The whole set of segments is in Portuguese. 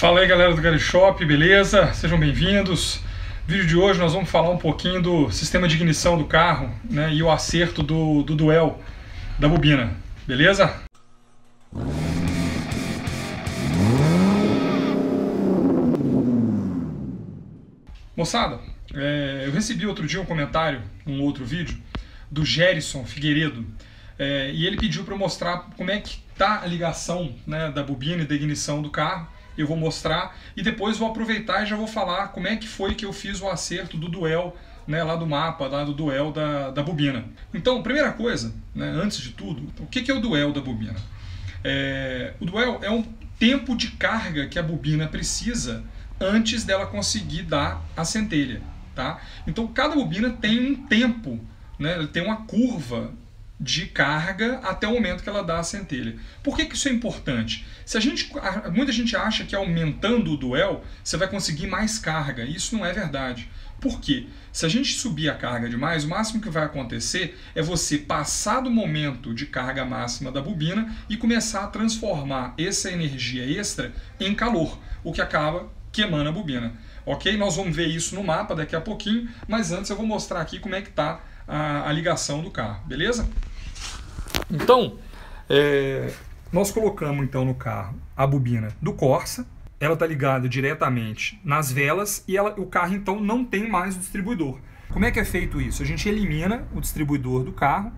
Fala aí, galera do Garishop, beleza? Sejam bem-vindos. No vídeo de hoje nós vamos falar um pouquinho do sistema de ignição do carro, né, e o acerto do duel da bobina, beleza? Moçada, eu recebi outro dia um comentário, num outro vídeo, do Gerson Figueiredo, e ele pediu para eu mostrar como é que tá a ligação, né, da bobina e da ignição do carro. Eu vou mostrar e depois vou aproveitar e já vou falar como é que foi que eu fiz o acerto do duel, né, lá do mapa, lá do duel da bobina. Então, primeira coisa, né, antes de tudo, o que é o duel da bobina? O duel é um tempo de carga que a bobina precisa antes dela conseguir dar a centelha, tá? Então, cada bobina tem um tempo, né, tem uma curva de carga até o momento que ela dá a centelha. Por que isso é importante? Muita gente acha que aumentando o duel você vai conseguir mais carga. Isso não é verdade. Por quê? Se a gente subir a carga demais, o máximo que vai acontecer é você passar do momento de carga máxima da bobina e começar a transformar essa energia extra em calor, o que acaba queimando a bobina. Ok? Nós vamos ver isso no mapa daqui a pouquinho, mas antes eu vou mostrar aqui como é que está a ligação do carro, beleza? Então, nós colocamos então no carro a bobina do Corsa, ela está ligada diretamente nas velas e o carro então não tem mais o distribuidor. Como é que é feito isso? A gente elimina o distribuidor do carro,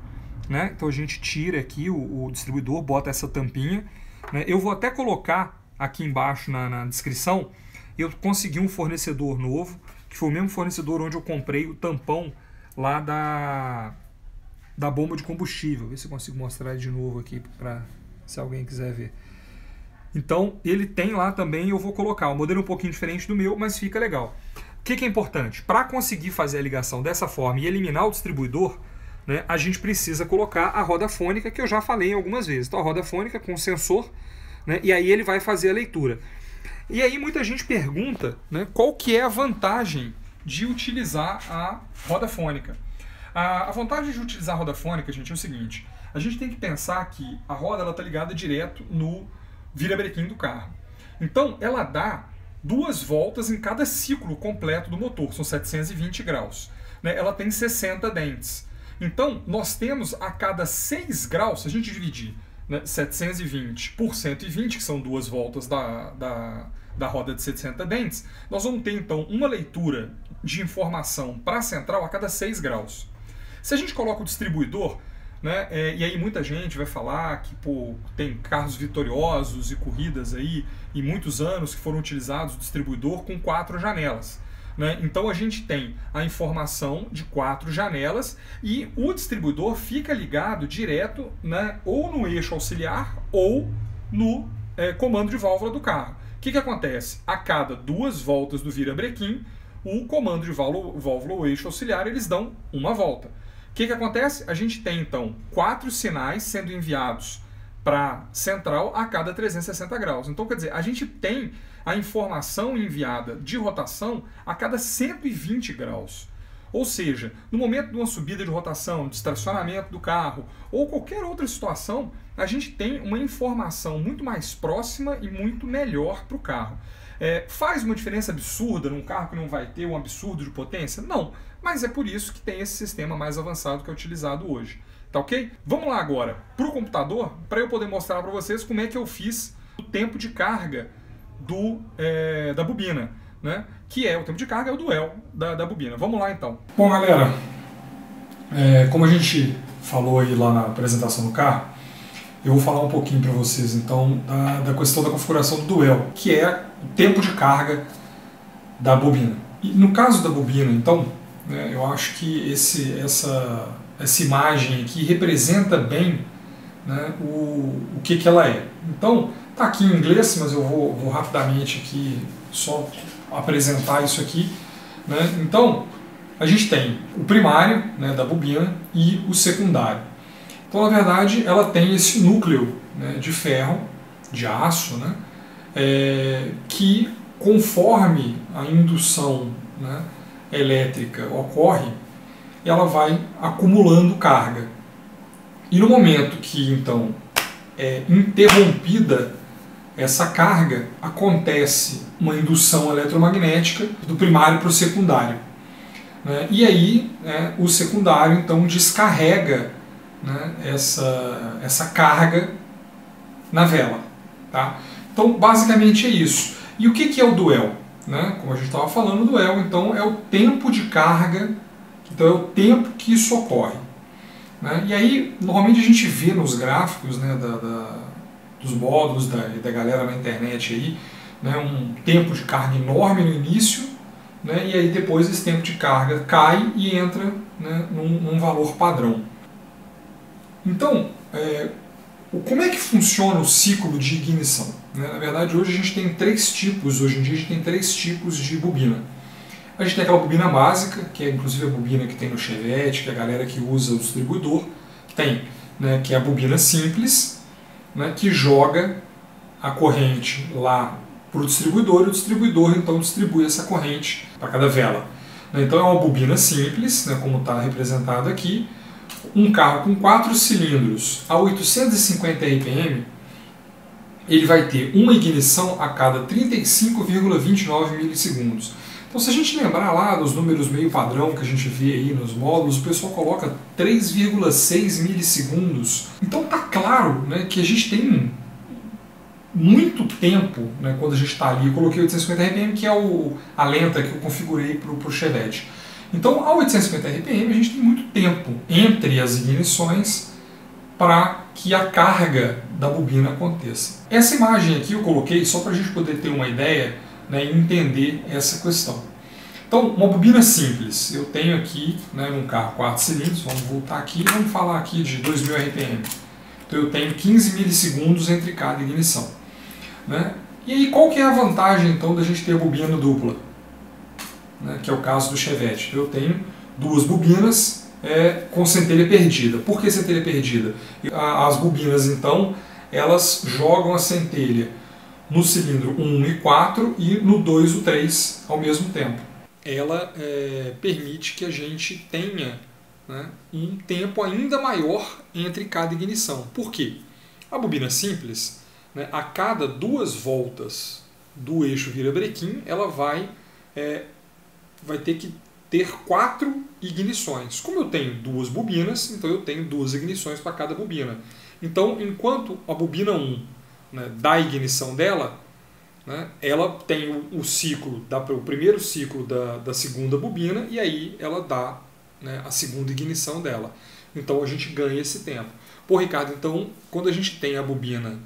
né? Então a gente tira aqui o distribuidor, bota essa tampinha, né? Eu vou até colocar aqui embaixo na descrição, eu consegui um fornecedor novo, que foi o mesmo fornecedor onde eu comprei o tampão lá da bomba de combustível. Vê se eu consigo mostrar de novo aqui para se alguém quiser ver. Então ele tem lá também, eu vou colocar um modelo um pouquinho diferente do meu, mas fica legal. O que é importante? Para conseguir fazer a ligação dessa forma e eliminar o distribuidor, né, a gente precisa colocar a roda fônica, que eu já falei algumas vezes. Então a roda fônica com sensor, né, e aí ele vai fazer a leitura. E aí muita gente pergunta, né, qual que é a vantagem de utilizar a roda fônica. A vantagem de utilizar a roda fônica, gente, é o seguinte: a gente tem que pensar que a roda está ligada direto no virabrequim do carro. Então, ela dá 2 voltas em cada ciclo completo do motor, são 720 graus. Né? Ela tem 60 dentes. Então, nós temos a cada 6 graus, se a gente dividir, né, 720 por 120, que são 2 voltas da roda de 60 dentes, nós vamos ter, então, uma leitura de informação para a central a cada 6 graus. Se a gente coloca o distribuidor, né, e aí muita gente vai falar que tem carros vitoriosos e corridas aí em muitos anos que foram utilizados o distribuidor com 4 janelas. Né? Então a gente tem a informação de 4 janelas e o distribuidor fica ligado direto, né, ou no eixo auxiliar ou no comando de válvula do carro. O que acontece? A cada 2 voltas do virabrequim, o comando de válvula ou eixo auxiliar, eles dão uma volta. O que acontece? A gente tem, então, 4 sinais sendo enviados para a central a cada 360 graus. Então, quer dizer, a gente tem a informação enviada de rotação a cada 120 graus. Ou seja, no momento de uma subida de rotação, de estacionamento do carro ou qualquer outra situação, a gente tem uma informação muito mais próxima e muito melhor para o carro. Faz uma diferença absurda num carro que não vai ter um absurdo de potência? Não, mas é por isso que tem esse sistema mais avançado que é utilizado hoje. Tá ok? Vamos lá agora para o computador, para eu poder mostrar para vocês como é que eu fiz o tempo de carga da bobina, né? Que é o tempo de carga, é o duel da bobina. Vamos lá então. Bom, galera, como a gente falou aí lá na apresentação do carro, eu vou falar um pouquinho para vocês então da questão da configuração do duel, que é o tempo de carga da bobina. E no caso da bobina, então, né, eu acho que essa imagem aqui representa bem, né, o que ela é. Então, tá aqui em inglês, mas eu vou rapidamente aqui só apresentar isso aqui. Né? Então, a gente tem o primário, né, da bobina e o secundário. Então, na verdade, ela tem esse núcleo, né, de ferro, de aço, né, que conforme a indução, né, elétrica ocorre, ela vai acumulando carga. E no momento que, então, é interrompida essa carga, acontece uma indução eletromagnética do primário para o secundário. Né? E aí o secundário então descarrega, né, essa carga na vela. Tá? Então basicamente é isso. E o que é o duel? Né? Como a gente estava falando, o duel então é o tempo de carga, então é o tempo que isso ocorre. Né? E aí normalmente a gente vê nos gráficos, né, dos módulos da galera na internet aí, né, um tempo de carga enorme no início, né, e aí depois esse tempo de carga cai e entra, né, num valor padrão. Então, como é que funciona o ciclo de ignição? Né? Na verdade, hoje em dia a gente tem três tipos de bobina. A gente tem aquela bobina básica, que é inclusive a bobina que tem no Chevette, que é a galera que usa o distribuidor, que tem, né, que é a bobina simples, né, que joga a corrente lá para o distribuidor, e o distribuidor então distribui essa corrente para cada vela. Então é uma bobina simples, né, como está representado aqui. Um carro com 4 cilindros a 850 RPM, ele vai ter uma ignição a cada 35,29 milissegundos. Então, se a gente lembrar lá dos números meio padrão que a gente vê aí nos módulos, o pessoal coloca 3,6 milissegundos. Então tá claro, né, que a gente tem muito tempo, né, quando a gente está ali. Eu coloquei 850 RPM, que é a lenta que eu configurei para o Chevette. Então, a 850 RPM, a gente tem muito tempo entre as ignições para que a carga da bobina aconteça. Essa imagem aqui eu coloquei só para a gente poder ter uma ideia, né, e entender essa questão. Então, uma bobina simples, eu tenho aqui, né, num carro 4 cilindros, vamos voltar aqui e vamos falar aqui de 2000 RPM. Então eu tenho 15 milissegundos entre cada ignição. Né? E aí qual que é a vantagem então da gente ter a bobina dupla? Né, que é o caso do Chevette. Eu tenho duas bobinas com centelha perdida. Por que centelha perdida? As bobinas então, elas jogam a centelha no cilindro 1 e 4 e no 2 e 3 ao mesmo tempo. Ela permite que a gente tenha, né, um tempo ainda maior entre cada ignição. Por quê? A bobina simples, né, a cada 2 voltas do eixo virabrequim, ela vai ter que ter 4 ignições. Como eu tenho 2 bobinas, então eu tenho 2 ignições para cada bobina. Então, enquanto a bobina 1, né, da ignição dela, né, ela tem o ciclo, o primeiro ciclo da segunda bobina, e aí ela dá, né, a segunda ignição dela. Então a gente ganha esse tempo. Pô, Ricardo, então quando a gente tem a bobina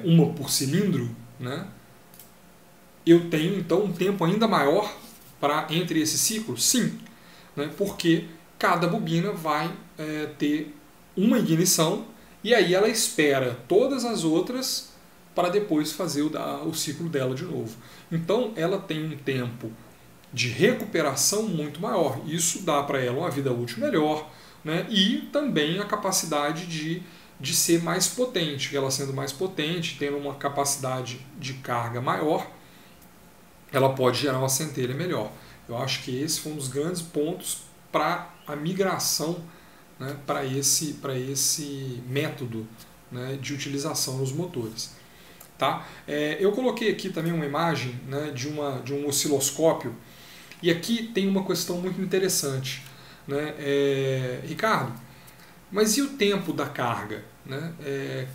uma por cilindro, né, eu tenho então um tempo ainda maior entre esse ciclo? Sim, né, porque cada bobina vai ter uma ignição e aí ela espera todas as outras para depois fazer o ciclo dela de novo. Então ela tem um tempo de recuperação muito maior. Isso dá para ela uma vida útil melhor, né, e também a capacidade de ser mais potente. Ela sendo mais potente, tendo uma capacidade de carga maior, ela pode gerar uma centelha melhor. Eu acho que esse foi um dos grandes pontos para a migração, né, para esse método, né, de utilização nos motores. Tá? Eu coloquei aqui também uma imagem, né, de um osciloscópio, e aqui tem uma questão muito interessante. Né? Ricardo, mas e o tempo da carga? Né?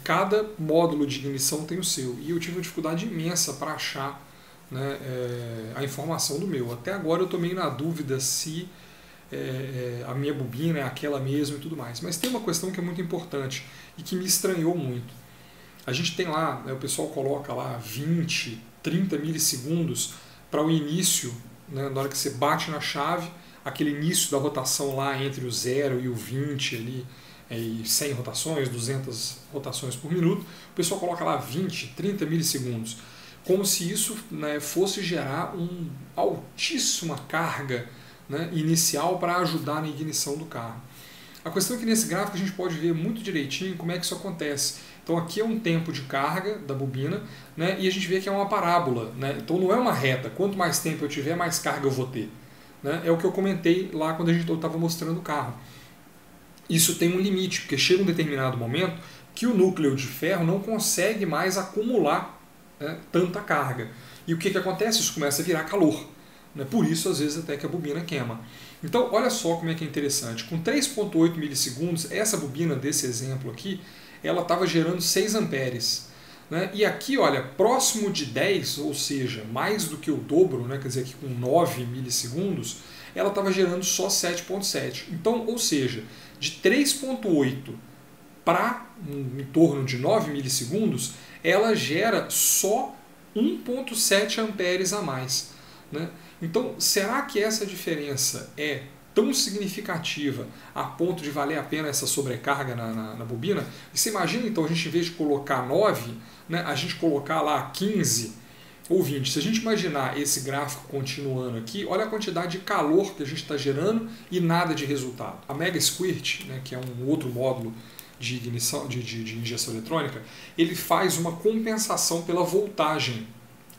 Cada módulo de ignição tem o seu, e eu tive uma dificuldade imensa para achar, né, a informação do meu. Até agora eu estou meio na dúvida se a minha bobina é aquela mesmo e tudo mais. Mas tem uma questão que é muito importante e que me estranhou muito. A gente tem lá, né, o pessoal coloca lá 20, 30 milissegundos para o início, né, na hora que você bate na chave, aquele início da rotação lá entre o 0 e o 20, ali, e 100 rotações, 200 rotações por minuto, o pessoal coloca lá 20, 30 milissegundos, como se isso, né, fosse gerar uma altíssima carga, né, inicial para ajudar na ignição do carro. A questão é que nesse gráfico a gente pode ver muito direitinho como é que isso acontece. Então aqui é um tempo de carga da bobina, né, e a gente vê que é uma parábola. Né, então não é uma reta. Quanto mais tempo eu tiver, mais carga eu vou ter. Né, é o que eu comentei lá quando eu estava mostrando o carro. Isso tem um limite, porque chega um determinado momento que o núcleo de ferro não consegue mais acumular, né, tanta carga. E o que acontece? Isso começa a virar calor. Né? Por isso, às vezes, até que a bobina queima. Então, olha só como é que é interessante. Com 3,8 milissegundos, essa bobina desse exemplo aqui, ela estava gerando 6 amperes. Né? E aqui, olha, próximo de 10, ou seja, mais do que o dobro, né? Quer dizer, aqui com 9 milissegundos, ela estava gerando só 7,7. Então, ou seja, de 3,8 para em torno de 9 milissegundos, ela gera só 1,7 amperes a mais. Né? Então, será que essa diferença é tão significativa a ponto de valer a pena essa sobrecarga na bobina? E você imagina, então, a gente, em vez de colocar 9, né, a gente colocar lá 15 ou 20. Se a gente imaginar esse gráfico continuando aqui, olha a quantidade de calor que a gente está gerando e nada de resultado. A Mega Squirt, né, que é um outro módulo de ignição, de injeção eletrônica, ele faz uma compensação pela voltagem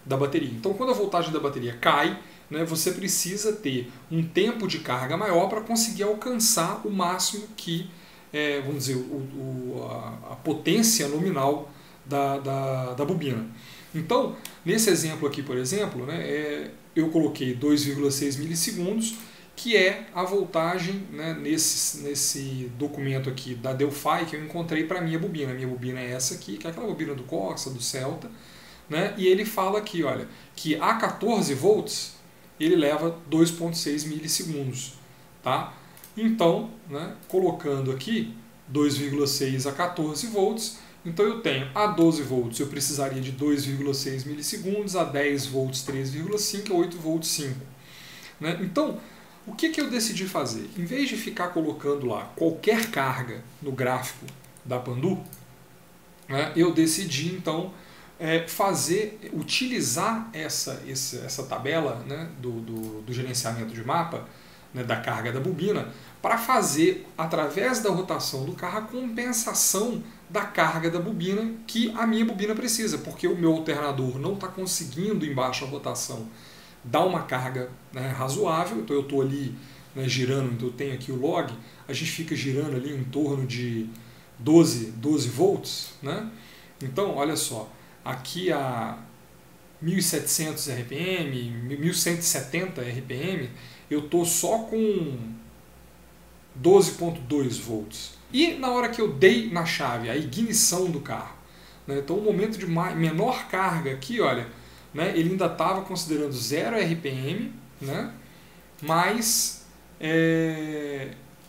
da bateria. Então, quando a voltagem da bateria cai, né, você precisa ter um tempo de carga maior para conseguir alcançar o máximo que, vamos dizer, a potência nominal da bobina. Então, nesse exemplo aqui, por exemplo, né, eu coloquei 2,6 milissegundos, que é a voltagem, né, nesse documento aqui da Delphi que eu encontrei para a minha bobina. A minha bobina é essa aqui, que é aquela bobina do Corsa, do Celta. Né, e ele fala aqui, olha, que a 14 volts ele leva 2,6 milissegundos. Tá? Então, né, colocando aqui 2,6 a 14 volts, então eu tenho a 12 volts, eu precisaria de 2,6 milissegundos, a 10 volts 3,5, a 8 volts 5. Né? Então, o que eu decidi fazer? Em vez de ficar colocando lá qualquer carga no gráfico da Pandu, né, eu decidi então utilizar essa tabela, né, do gerenciamento de mapa, né, da carga da bobina, para fazer, através da rotação do carro, a compensação da carga da bobina que a minha bobina precisa, porque o meu alternador não está conseguindo, em baixa rotação, dar uma carga, né, razoável. Então eu estou ali, né, girando, então eu tenho aqui o log, a gente fica girando ali em torno de 12 volts. Né? Então, olha só, aqui a 1700 RPM, 1170 RPM, eu estou só com 12,2 volts. E na hora que eu dei na chave a ignição do carro, né, então o momento de menor carga aqui, olha, né, ele ainda estava considerando 0 RPM, né, mas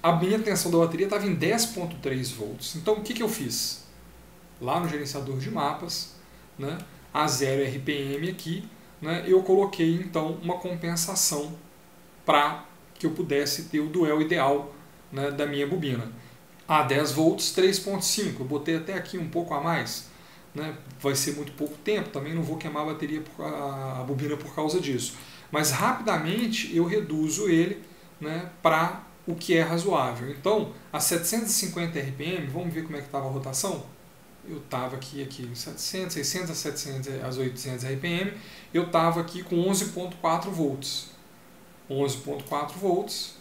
a minha tensão da bateria estava em 10,3 volts. Então o que eu fiz? Lá no gerenciador de mapas, né, a 0 RPM aqui, né, eu coloquei então uma compensação para que eu pudesse ter o dual ideal, né, da minha bobina. A 10 volts 3,5, eu botei até aqui um pouco a mais, né, vai ser muito pouco tempo, também não vou queimar a bateria, a bobina por causa disso. Mas rapidamente eu reduzo ele, né, para o que é razoável. Então, a 750 RPM, vamos ver como é que estava a rotação? Eu estava aqui 700, 600 a 700, as 800 RPM, eu estava aqui com 11,4 volts. 11,4 volts,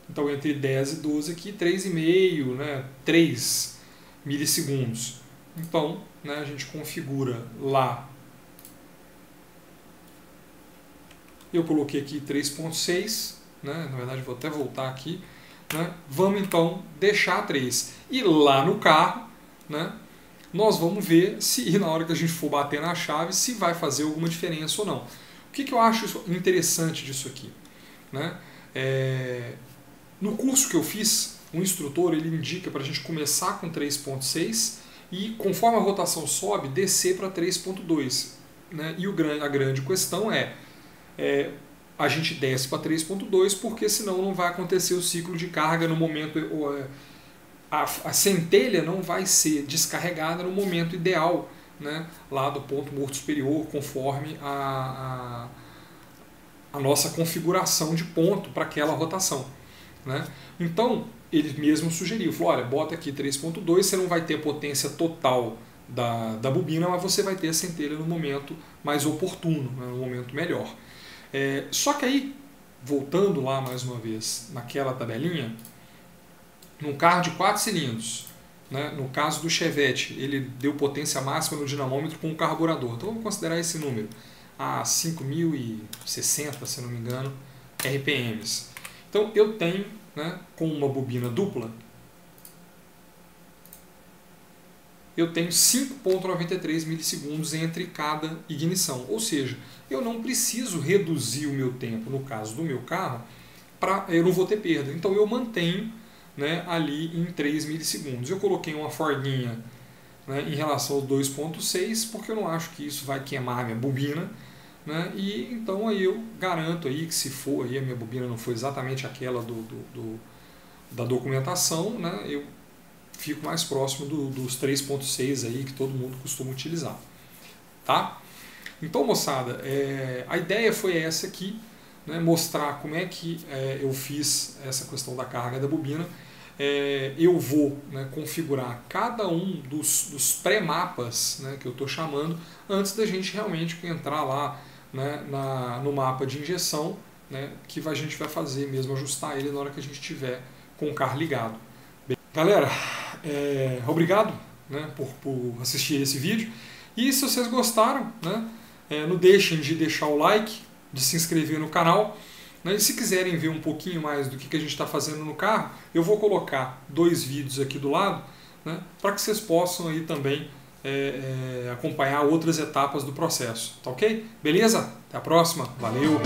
então entre 10 e 12 aqui, 3,5, né, 3 milissegundos. Então, né, a gente configura lá, eu coloquei aqui 3,6, né, na verdade vou até voltar aqui, né, vamos então deixar 3. E lá no carro, né, nós vamos ver se na hora que a gente for bater na chave, se vai fazer alguma diferença ou não. O que eu acho interessante disso aqui? Né? No curso que eu fiz, o instrutor ele indica para a gente começar com 3,6 e conforme a rotação sobe, descer para 3,2. Né? E a grande questão a gente desce para 3,2 porque senão não vai acontecer o ciclo de carga no momento, a centelha não vai ser descarregada no momento ideal, né? Lá do ponto morto superior, conforme a nossa configuração de ponto para aquela rotação. Né? Então, ele mesmo sugeriu, falou, olha, bota aqui 3,2, você não vai ter a potência total da bobina, mas você vai ter a centelha no momento mais oportuno, né, no momento melhor. Só que aí, voltando lá mais uma vez naquela tabelinha, num carro de 4 cilindros, né? No caso do Chevette, ele deu potência máxima no dinamômetro com o carburador. Então vamos considerar esse número, a 5.060, se não me engano, RPMs. Então eu tenho, né, com uma bobina dupla, eu tenho 5,93 milissegundos entre cada ignição. Ou seja, eu não preciso reduzir o meu tempo, no caso do meu carro, eu não vou ter perda. Então eu mantenho, né, ali em 3 milissegundos. Eu coloquei uma forguinha, né, em relação ao 2,6, porque eu não acho que isso vai queimar a minha bobina, né, e então aí eu garanto aí que se for aí a minha bobina não for exatamente aquela da documentação, né, eu fico mais próximo dos 3,6 aí que todo mundo costuma utilizar, tá? Então, moçada, a ideia foi essa aqui, né, mostrar como é que eu fiz essa questão da carga da bobina. Eu vou, né, configurar cada um dos pré-mapas, né, que eu estou chamando, antes da gente realmente entrar lá, né, no mapa de injeção, né, que a gente vai fazer mesmo, ajustar ele na hora que a gente tiver com o carro ligado. Galera, obrigado, né, por assistir esse vídeo. E se vocês gostaram, né, não deixem de deixar o like, de se inscrever no canal. E se quiserem ver um pouquinho mais do que a gente está fazendo no carro, eu vou colocar 2 vídeos aqui do lado, né, para que vocês possam aí também acompanhar outras etapas do processo. Tá ok? Beleza? Até a próxima. Valeu!